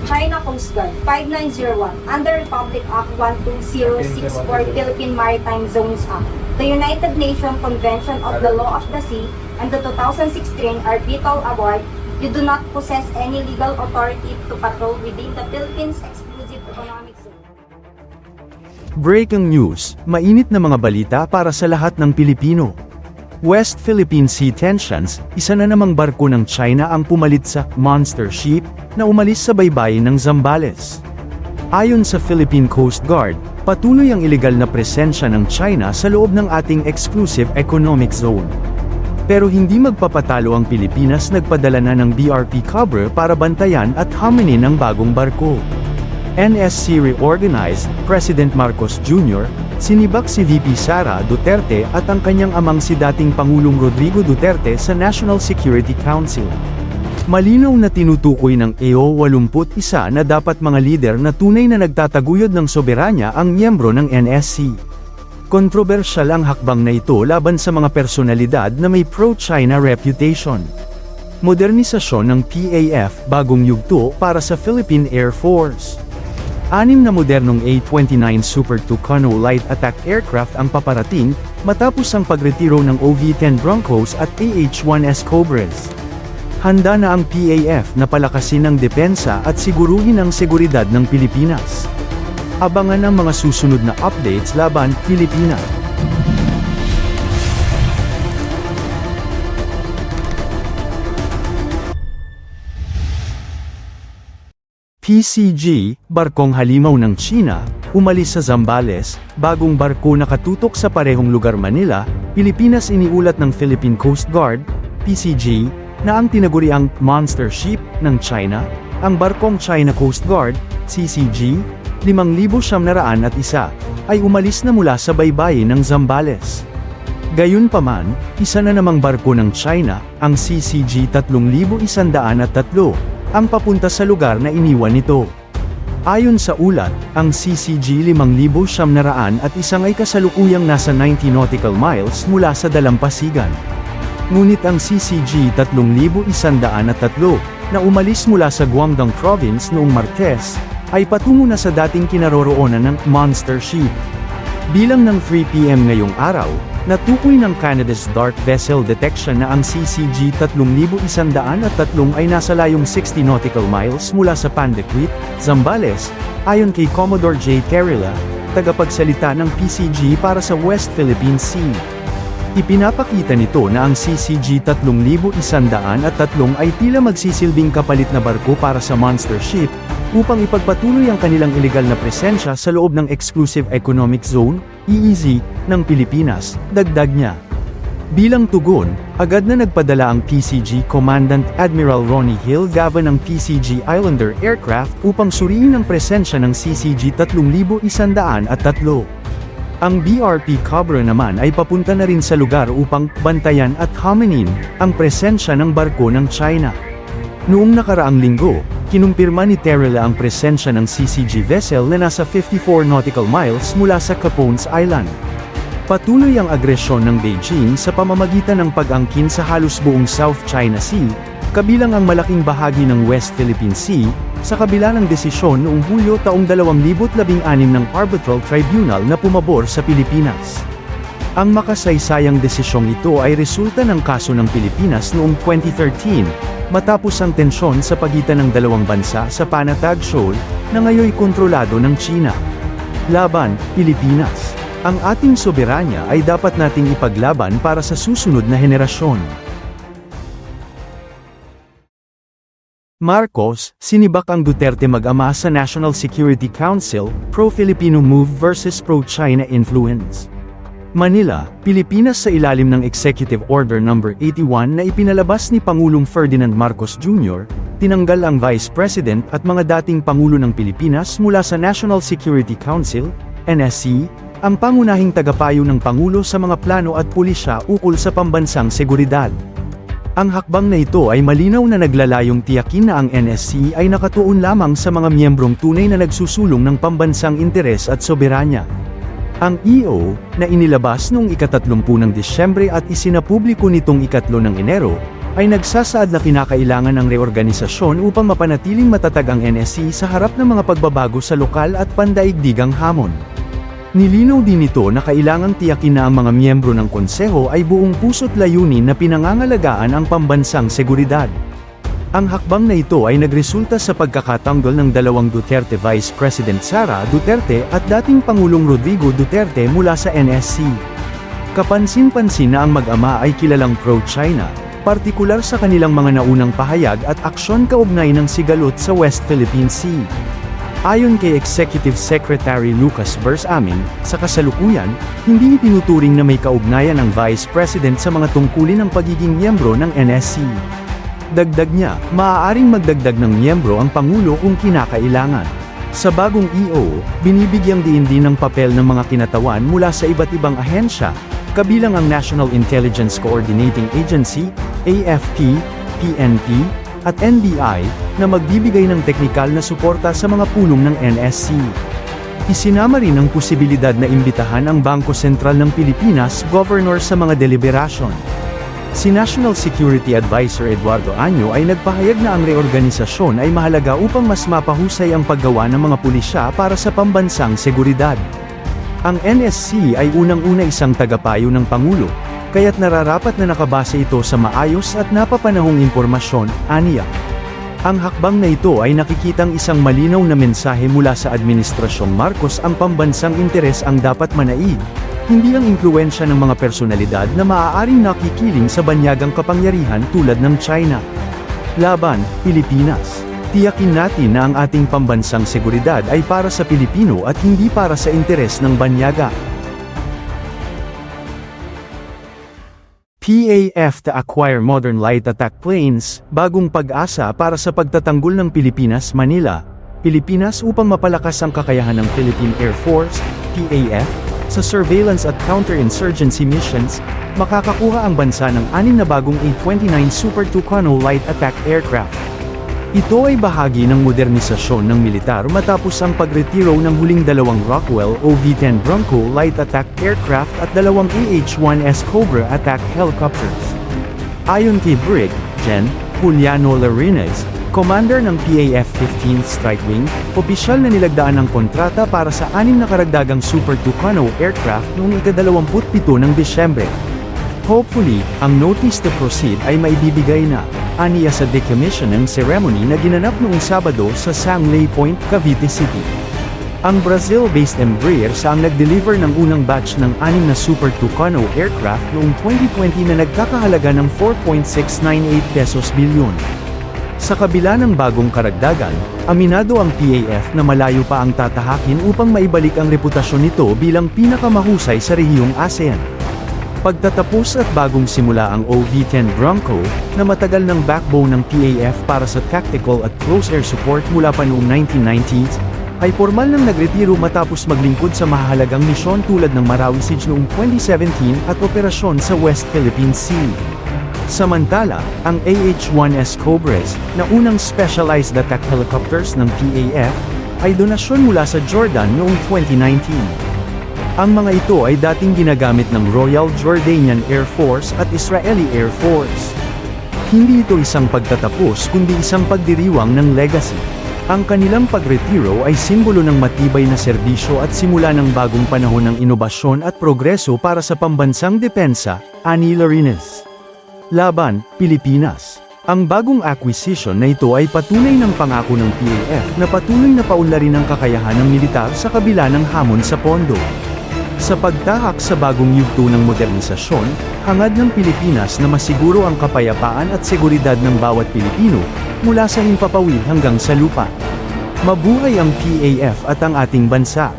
China Coast Guard 5901 under Republic Act 12064 Philippine Maritime Zones Act, the United Nations Convention of the Law of the Sea, and the 2016 Arbitral Award, you do not possess any legal authority to patrol within the Philippines Exclusive Economic Zone. Breaking news, mainit na mga balita para sa lahat ng Pilipino. West Philippine Sea tensions, isa na namang barko ng China ang pumalit sa monster ship na umalis sa baybayin ng Zambales. Ayon sa Philippine Coast Guard, patuloy ang ilegal na presensya ng China sa loob ng ating exclusive economic zone. Pero hindi magpapatalo ang Pilipinas, nagpadala na ng BRP Cobra para bantayan at haminin ang bagong barko. NSC reorganized, President Marcos Jr., sinibak si VP Sara Duterte at ang kanyang amang si dating Pangulong Rodrigo Duterte sa National Security Council. Malinaw na tinutukoy ng AO 81 na dapat mga lider na tunay na nagtataguyod ng soberanya ang miyembro ng NSC. Kontrobersyal ang hakbang na ito laban sa mga personalidad na may pro-China reputation. Modernisasyon ng PAF, bagong yugto para sa Philippine Air Force. 6 na modernong A-29 Super Tucano light attack aircraft ang paparating, matapos ang pagretiro ng OV-10 Broncos at AH-1S Cobras. Handa na ang PAF na palakasin ang depensa at siguruhin ang seguridad ng Pilipinas. Abangan ang mga susunod na updates laban Pilipinas. PCG, barkong halimaw ng China, umalis sa Zambales, bagong barko nakatutok sa parehong lugar Manila, Pilipinas. Iniulat ng Philippine Coast Guard, PCG, na ang tinaguriang monster ship ng China, ang barkong China Coast Guard, CCG, 5,901, ay umalis na mula sa baybayin ng Zambales. Gayunpaman, isa na namang barko ng China, ang CCG 3103, ang papunta sa lugar na iniwan nito. Ayon sa ulat, ang CCG 5,901 ay kasalukuyang nasa 90 nautical miles mula sa dalampasigan. Ngunit ang CCG 3103 na umalis mula sa Guangdong Province noong Martes, ay patungo na sa dating kinaroroonan ng monster ship. Bilang ng 3 PM ngayong araw, natukoy ng Canada's Dark Vessel Detection na ang CCG 3103 ay nasa layong 60 nautical miles mula sa Pandaquit, Zambales, ayon kay Commodore J. Carrilla, tagapagsalita ng PCG para sa West Philippine Sea. Ipinapakita nito na ang CCG 3103 ay tila magsisilbing kapalit na barko para sa monster ship, upang ipagpatuloy ang kanilang ilegal na presensya sa loob ng Exclusive Economic Zone, EEZ, ng Pilipinas, dagdag niya. Bilang tugon, agad na nagpadala ang PCG Commandant Admiral Ronnie Hill Gava ng PCG Islander Aircraft upang suriin ang presensya ng CCG 3103. Ang BRP Cobra naman ay papunta na rin sa lugar upang bantayan at haminin ang presensya ng barko ng China. Noong nakaraang linggo, kinumpirma ni Terrella ang presensya ng CCG vessel na nasa 54 nautical miles mula sa Capones Island. Patuloy ang agresyon ng Beijing sa pamamagitan ng pag-angkin sa halos buong South China Sea, kabilang ang malaking bahagi ng West Philippine Sea, sa kabila ng desisyon noong Hulyo taong 2016 ng Arbitral Tribunal na pumabor sa Pilipinas. Ang makasaysayang desisyong ito ay resulta ng kaso ng Pilipinas noong 2013, matapos ang tensyon sa pagitan ng dalawang bansa sa Panatag Shoal, na ngayoy kontrolado ng China. Laban, Pilipinas. Ang ating soberanya ay dapat nating ipaglaban para sa susunod na henerasyon. Marcos, sinibak ang Duterte mag-ama sa National Security Council, pro-Filipino move versus pro-China influence. Manila, Pilipinas. Sa ilalim ng Executive Order No. 81 na ipinalabas ni Pangulong Ferdinand Marcos Jr., tinanggal ang Vice President at mga dating Pangulo ng Pilipinas mula sa National Security Council, NSC, ang pangunahing tagapayo ng Pangulo sa mga plano at pulisya ukol sa pambansang seguridad. Ang hakbang na ito ay malinaw na naglalayong tiyakin na ang NSC ay nakatuon lamang sa mga miyembrong tunay na nagsusulong ng pambansang interes at soberanya. Ang EO, na inilabas noong ika-30 ng Disyembre at isinapubliko nitong ika-3 ng Enero, ay nagsasaad na kinakailangan ng reorganisasyon upang mapanatiling matatag ang NSC sa harap ng mga pagbabago sa lokal at pandaigdigang hamon. Nilinaw din ito na kailangang tiyakin na ang mga miyembro ng konseho ay buong puso't layunin na pinangangalagaan ang pambansang seguridad. Ang hakbang na ito ay nagresulta sa pagkakatanggol ng dalawang Duterte Vice President Sara Duterte at dating Pangulong Rodrigo Duterte mula sa NSC. Kapansin-pansin na ang mag-ama ay kilalang pro-China, partikular sa kanilang mga naunang pahayag at aksyon kaugnay ng sigalot sa West Philippine Sea. Ayon kay Executive Secretary Lucas Bersamin, sa kasalukuyan, hindi itinuturing na may kaugnayan ang Vice President sa mga tungkulin ng pagiging miyembro ng NSC. Dagdag niya, maaaring magdagdag ng miyembro ang Pangulo kung kinakailangan. Sa bagong EO, binibigyang diin din ng papel ng mga kinatawan mula sa iba't ibang ahensya, kabilang ang National Intelligence Coordinating Agency, AFP, PNP, at NBI, na magbibigay ng teknikal na suporta sa mga pulong ng NSC. Isinama rin ang posibilidad na imbitahan ang Bangko Sentral ng Pilipinas Governor sa mga deliberasyon. Si National Security Advisor Eduardo Año ay nagpahayag na ang reorganisasyon ay mahalaga upang mas mapahusay ang paggawa ng mga pulisya para sa pambansang seguridad. Ang NSC ay unang-una isang tagapayo ng Pangulo, kaya't nararapat na nakabase ito sa maayos at napapanahong impormasyon, aniya. Ang hakbang na ito ay nakikitang isang malinaw na mensahe mula sa Administrasyong Marcos ang pambansang interes ang dapat manaig, hindi ang impluwensya ng mga personalidad na maaaring nakikiling sa banyagang kapangyarihan tulad ng China. Laban, Pilipinas. Tiyakin natin na ang ating pambansang seguridad ay para sa Pilipino at hindi para sa interes ng banyaga. PAF to acquire modern light attack planes, bagong pag-asa para sa pagtatanggol ng Pilipinas-Manila, Pilipinas upang mapalakas ang kakayahan ng Philippine Air Force, PAF, sa surveillance at counterinsurgency missions, makakakuha ang bansa ng 6 na bagong A-29 Super Tucano light attack aircraft. Ito ay bahagi ng modernisasyon ng militar matapos ang pagretiro ng huling dalawang Rockwell OV-10 Bronco light attack aircraft at dalawang AH-1S Cobra attack helicopters. Ayon kay Brig. Gen. Juliano Larinez, commander ng PAF 15th Strike Wing, opisyal na nilagdaan ng kontrata para sa 6 na karagdagang Super Tucano aircraft noong ika-27 ng Disyembre. Hopefully, ang notice to proceed ay maibibigay na, aniya sa decommissioning ceremony na ginanap noong Sabado sa Sangley Point, Cavite City. Ang Brazil-based Embraer ang nag-deliver ng unang batch ng 6 na Super Tucano aircraft noong 2020 na nagkakahalaga ng 4.698 pesos bilyon. Sa kabila ng bagong karagdagan, aminado ang PAF na malayo pa ang tatahakin upang maibalik ang reputasyon nito bilang pinakamahusay sa rehiyong ASEAN. Pagtatapos at bagong simula ang OV-10 Bronco, na matagal ng backbone ng PAF para sa tactical at close air support mula pa noong 1990s, ay formal nang nagretiro matapos maglingkod sa mahalagang misyon tulad ng Marawi Siege noong 2017 at operasyon sa West Philippine Sea. Samantala, ang AH-1S Cobras, na unang specialized attack helicopters ng PAF, ay donasyon mula sa Jordan noong 2019. Ang mga ito ay dating ginagamit ng Royal Jordanian Air Force at Israeli Air Force. Hindi ito isang pagtatapos kundi isang pagdiriwang ng legacy. Ang kanilang pagretiro ay simbolo ng matibay na serbisyo at simula ng bagong panahon ng inobasyon at progreso para sa pambansang depensa, ani Larinez. Laban, Pilipinas. Ang bagong acquisition na ito ay patunay ng pangako ng PAF na patuloy na paunlarin ang kakayahan ng militar sa kabila ng hamon sa pondo. Sa pagtahak sa bagong yugto ng modernisasyon, hangad ng Pilipinas na masiguro ang kapayapaan at seguridad ng bawat Pilipino, mula sa himpapawid hanggang sa lupa. Mabuhay ang PAF at ang ating bansa!